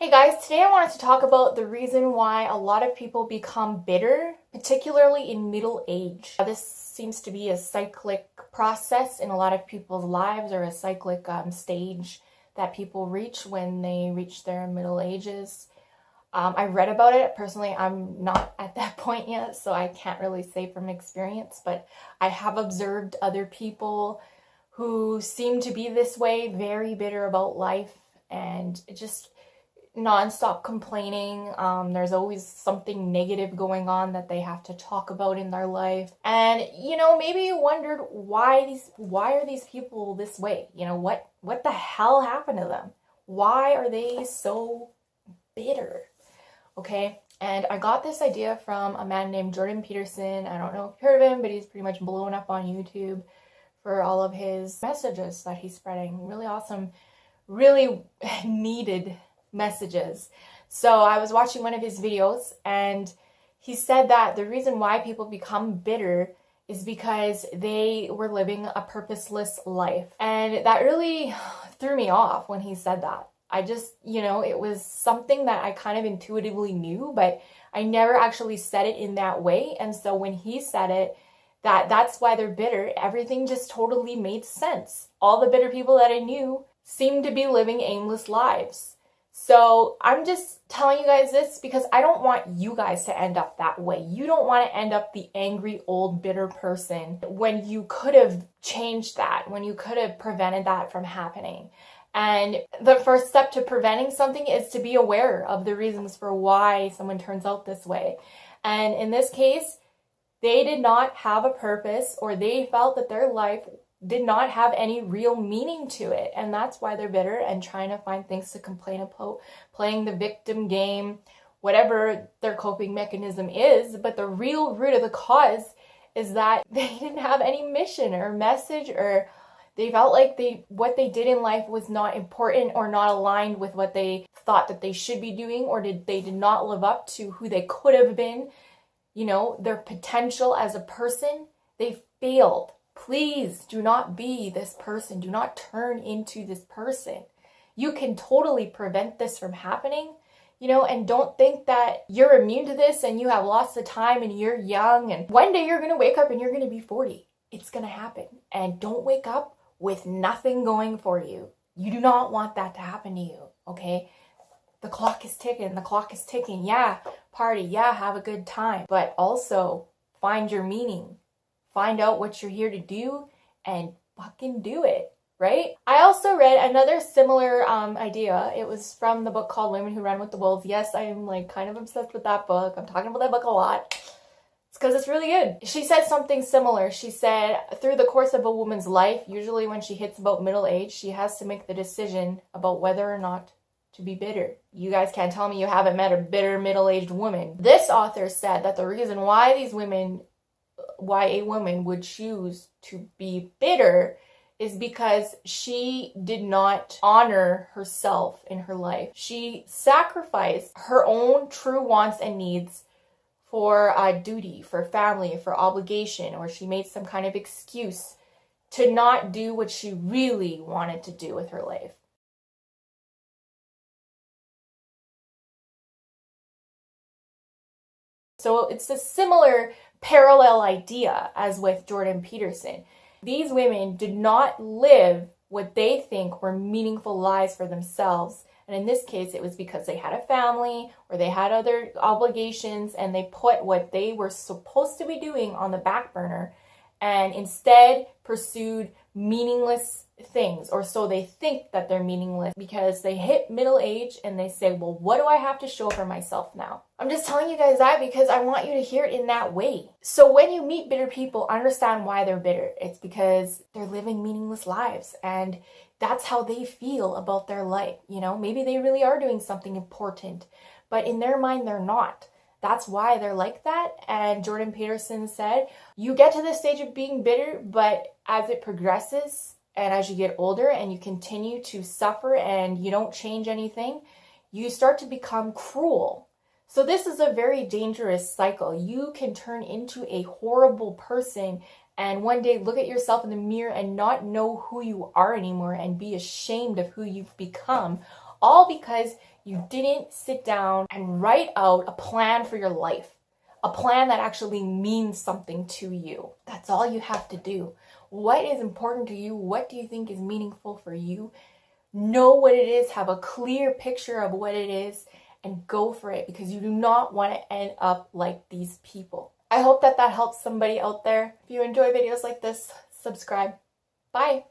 Hey guys, today I wanted to talk about the reason why a lot of people become bitter, particularly in middle age. This seems to be a cyclic process in a lot of people's lives, or a cyclic stage that people reach when they reach their middle ages. I read about it. Personally, I'm not at that point yet, so I can't really say from experience, but I have observed other people who seem to be this way, very bitter about life, and just nonstop complaining. There's always something negative going on that they have to talk about in their life. And maybe you wondered why are these people this way? What the hell happened to them? Why are they so bitter? Okay? And I got this idea from a man named Jordan Pederson. I don't know if you've heard of him, but he's pretty much blown up on YouTube for all of his messages that he's spreading. Really awesome, really needed messages. So I was watching one of his videos, and he said that the reason why people become bitter is because they were living a purposeless life. And that really threw me off when he said that. I just, it was something that I kind of intuitively knew, but I never actually said it in that way. And so when he said it, that's why they're bitter, everything just totally made sense. All the bitter people that I knew seemed to be living aimless lives. So I'm just telling you guys this because I don't want you guys to end up that way. You don't want to end up the angry, old, bitter person when you could have changed that, when you could have prevented that from happening. And the first step to preventing something is to be aware of the reasons for why someone turns out this way. And in this case, they did not have a purpose, or they felt that their life did not have any real meaning to it. And that's why they're bitter and trying to find things to complain about, playing the victim game, whatever their coping mechanism is. But the real root of the cause is that they didn't have any mission or message, or they felt like what they did in life was not important or not aligned with what they thought that they should be doing, or they did not live up to who they could have been, their potential as a person. They failed. Please do not be this person. Do not turn into this person. You can totally prevent this from happening, and don't think that you're immune to this and you have lots of time and you're young and one day you're going to wake up and you're going to be 40. It's going to happen. And don't wake up with nothing going for you. You do not want that to happen to you, okay? The clock is ticking. The clock is ticking. Yeah, party. Yeah, have a good time. But also find your meaning. Find out what you're here to do and fucking do it, right? I also read another similar idea. It was from the book called Women Who Run with the Wolves. Yes, I am kind of obsessed with that book. I'm talking about that book a lot. It's because it's really good. She said something similar. She said, through the course of a woman's life, usually when she hits about middle age, she has to make the decision about whether or not to be bitter. You guys can't tell me you haven't met a bitter middle-aged woman. This author said that the reason why a woman would choose to be bitter is because she did not honor herself in her life. She sacrificed her own true wants and needs for duty, for family, for obligation, or she made some kind of excuse to not do what she really wanted to do with her life. So it's a similar parallel idea as with Jordan Pederson. These women did not live what they think were meaningful lives for themselves. And in this case, it was because they had a family or they had other obligations, and they put what they were supposed to be doing on the back burner and instead pursued meaningless things, or so they think that they're meaningless, because they hit middle age and they say, well, what do I have to show for myself now? I'm just telling you guys that because I want you to hear it in that way. So when you meet bitter people, understand why they're bitter. It's because they're living meaningless lives, and that's how they feel about their life. Maybe they really are doing something important, but in their mind, they're not. That's why they're like that. And Jordan Peterson said, you get to this stage of being bitter, but as it progresses and as you get older and you continue to suffer and you don't change anything, you start to become cruel. So this is a very dangerous cycle. You can turn into a horrible person and one day look at yourself in the mirror and not know who you are anymore and be ashamed of who you've become, all because You didn't sit down and write out a plan for your life, a plan that actually means something to you. That's all you have to do. What is important to you? What do you think is meaningful for you? Know what it is, have a clear picture of what it is, and go for it, because you do not want to end up like these people. I hope that helps somebody out there. If you enjoy videos like this, subscribe. Bye.